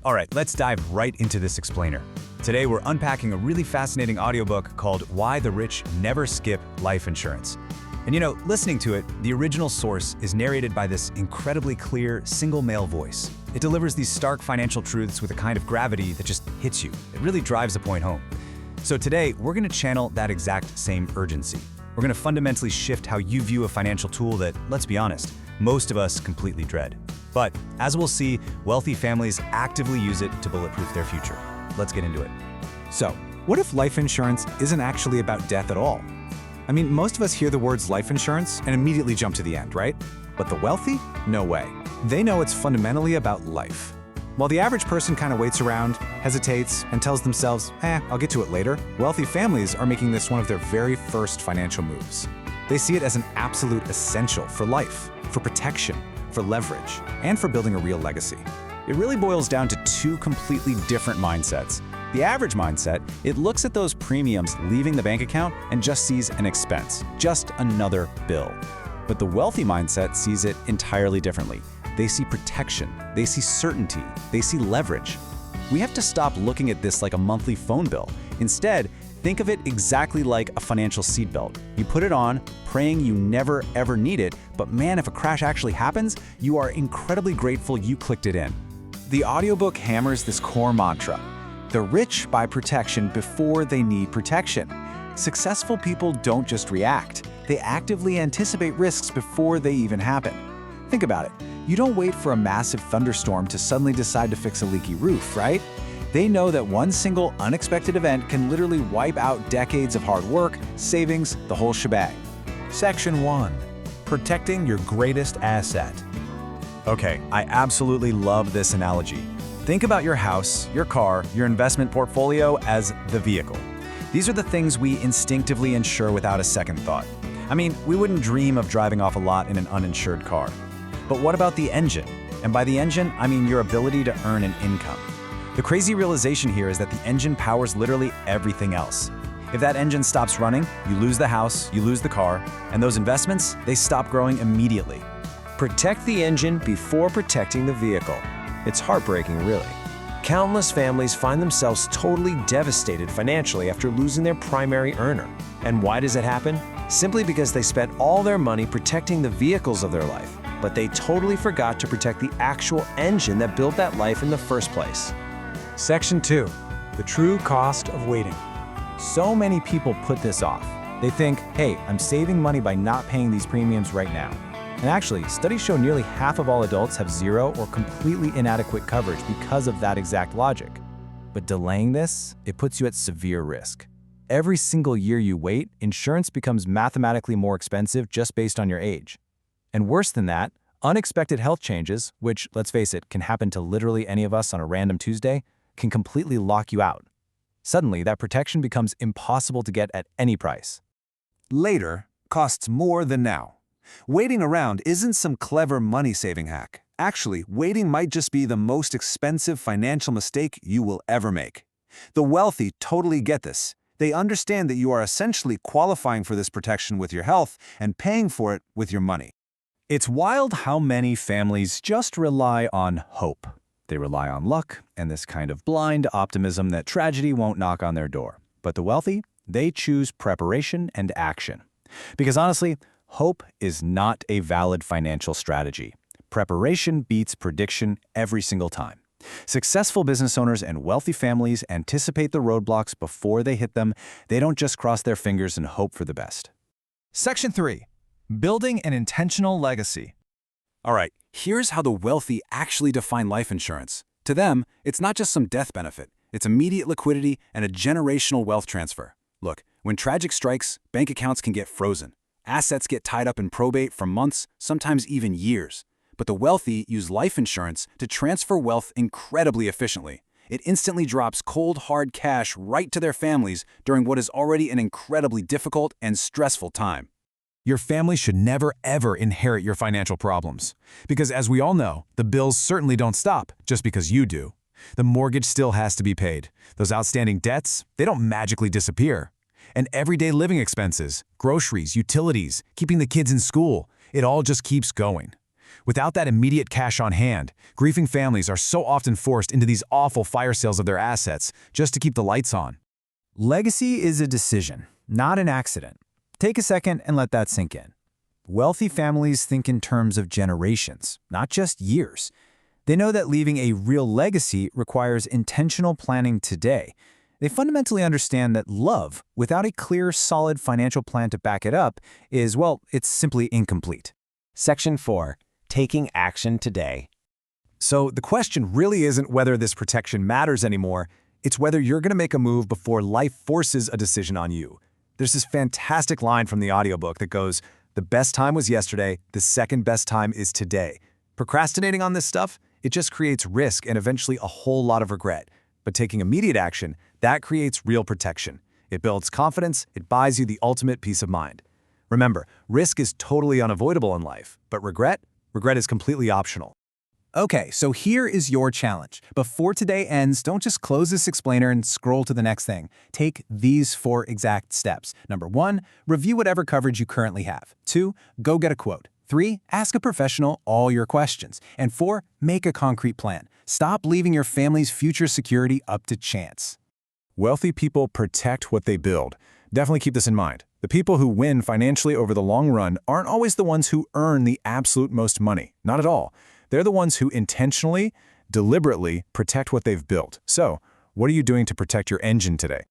All right, let's dive right into this explainer. Today, we're unpacking a really fascinating audiobook called Why the Rich Never Skip Life Insurance. And listening to it, the original source is narrated by this incredibly clear, single male voice. It delivers these stark financial truths with a kind of gravity that just hits you. It really drives the point home. So today, we're going to channel that exact same urgency. We're going to fundamentally shift how you view a financial tool that, let's be honest, most of us completely dread. But as we'll see, wealthy families actively use it to bulletproof their future. Let's get into it. So, what if life insurance isn't actually about death at all? I mean, most of us hear the words life insurance and immediately jump to the end, right? But the wealthy? No way. They know it's fundamentally about life. While the average person kind of waits around, hesitates, and tells themselves, I'll get to it later, wealthy families are making this one of their very first financial moves. They see it as an absolute essential for life, for protection, for leverage, and for building a real legacy. It really boils down to two completely different mindsets. The average mindset, it looks at those premiums leaving the bank account and just sees an expense, just another bill. But the wealthy mindset sees it entirely differently. They see protection, they see certainty, they see leverage. We have to stop looking at this like a monthly phone bill. Instead, think of it exactly like a financial seatbelt. You put it on, praying you never ever need it, but man, if a crash actually happens, you are incredibly grateful you clicked it in. The audiobook hammers this core mantra. The rich buy protection before they need protection. Successful people don't just react, they actively anticipate risks before they even happen. Think about it. You don't wait for a massive thunderstorm to suddenly decide to fix a leaky roof, right? They know that one single unexpected event can literally wipe out decades of hard work, savings, the whole shebang. Section 1. Protecting your greatest asset. Okay, I absolutely love this analogy. Think about your house, your car, your investment portfolio as the vehicle. These are the things we instinctively insure without a second thought. I mean, we wouldn't dream of driving off a lot in an uninsured car. But what about the engine? And by the engine, I mean your ability to earn an income. The crazy realization here is that the engine powers literally everything else. If that engine stops running, you lose the house, you lose the car, and those investments, they stop growing immediately. Protect the engine before protecting the vehicle. It's heartbreaking, really. Countless families find themselves totally devastated financially after losing their primary earner. And why does it happen? Simply because they spent all their money protecting the vehicles of their life, but they totally forgot to protect the actual engine that built that life in the first place. Section 2. The true cost of waiting. So many people put this off. They think, hey, I'm saving money by not paying these premiums right now. And actually, studies show nearly half of all adults have zero or completely inadequate coverage because of that exact logic. But delaying this, it puts you at severe risk. Every single year you wait, insurance becomes mathematically more expensive just based on your age. And worse than that, unexpected health changes, which, let's face it, can happen to literally any of us on a random Tuesday, can completely lock you out. Suddenly, that protection becomes impossible to get at any price. Later costs more than now. Waiting around isn't some clever money-saving hack. Actually, waiting might just be the most expensive financial mistake you will ever make. The wealthy totally get this. They understand that you are essentially qualifying for this protection with your health and paying for it with your money. It's wild how many families just rely on hope. They rely on luck and this kind of blind optimism that tragedy won't knock on their door. But the wealthy, they choose preparation and action. Because honestly, hope is not a valid financial strategy. Preparation beats prediction every single time. Successful business owners and wealthy families anticipate the roadblocks before they hit them. They don't just cross their fingers and hope for the best. Section 3. Building an intentional legacy. All right, here's how the wealthy actually define life insurance. To them, it's not just some death benefit. It's immediate liquidity and a generational wealth transfer. Look, when tragic strikes, bank accounts can get frozen. Assets get tied up in probate for months, sometimes even years. But the wealthy use life insurance to transfer wealth incredibly efficiently. It instantly drops cold, hard cash right to their families during what is already an incredibly difficult and stressful time. Your family should never, ever inherit your financial problems. Because as we all know, the bills certainly don't stop just because you do. The mortgage still has to be paid. Those outstanding debts, they don't magically disappear. And everyday living expenses, groceries, utilities, keeping the kids in school, it all just keeps going. Without that immediate cash on hand, grieving families are so often forced into these awful fire sales of their assets just to keep the lights on. Legacy is a decision, not an accident. Take a second and let that sink in. Wealthy families think in terms of generations, not just years. They know that leaving a real legacy requires intentional planning today. They fundamentally understand that love, without a clear, solid financial plan to back it up, is, well, it's simply incomplete. Section 4. Taking action today. So the question really isn't whether this protection matters anymore, it's whether you're going to make a move before life forces a decision on you. There's this fantastic line from the audiobook that goes, "The best time was yesterday, the second best time is today." Procrastinating on this stuff, it just creates risk and eventually a whole lot of regret. But taking immediate action, that creates real protection. It builds confidence, it buys you the ultimate peace of mind. Remember, risk is totally unavoidable in life, but regret is completely optional. Okay, so here is your challenge. Before today ends, don't just close this explainer and scroll to the next thing. Take these 4 exact steps. Number 1, review whatever coverage you currently have. 2, go get a quote. 3, ask a professional all your questions. And 4, make a concrete plan. Stop leaving your family's future security up to chance. Wealthy people protect what they build. Definitely keep this in mind. The people who win financially over the long run aren't always the ones who earn the absolute most money. Not at all. They're the ones who intentionally, deliberately protect what they've built. So, what are you doing to protect your engine today?